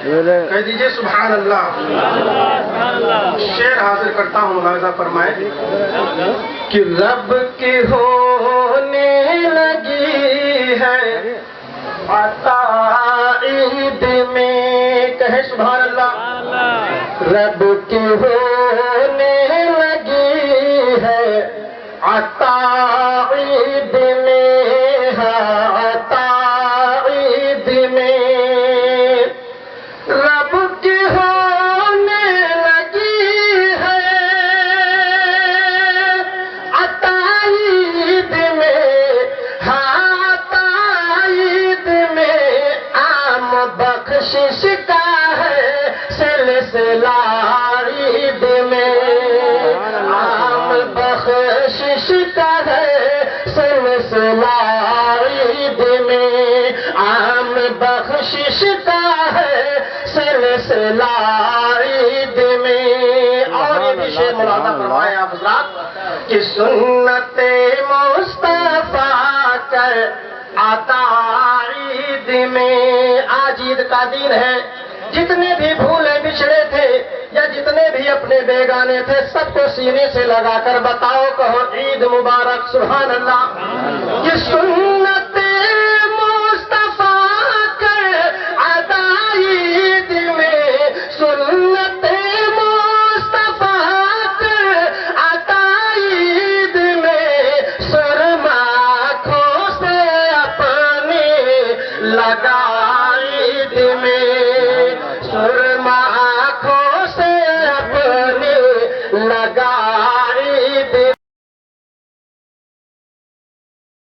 کہہ دیجئے سبحان اللہ۔ شعر حاضر کرتا ہوں، ملاحظہ فرمائے کہ رب کی ہونے لگی ہے عطا عید میں، کہے سبحان اللہ۔ رب کی ہونے لگی ہے عطا عید میں، عطا عید میں رب کی ہونے لگی ہے عطا عید میں، عطا عید میں عام بخشش کا ہے سلسلہ عید میں، عام بخشش کا ہے سلسلہ عید میں، عام بخشش کا ہے سلسلہ عید میں۔ اور یہ بھی شعر ملاحظہ فرمائے آپ حضرات کہ سنت مصطفیٰ کر عطا عید میں۔ آج عید کا دن ہے، جتنے بھی بھولے بچھڑے تھے یا جتنے بھی اپنے بیگانے تھے سب کو سینے سے لگا کر بتاؤ، کہو عید مبارک، سبحان اللہ۔ یہ سنت مصطفیٰ کر عطا عید میں، سنت مصطفیٰ کر عطا عید میں، سرما آنکھوں سے اپنے لگا عید میں،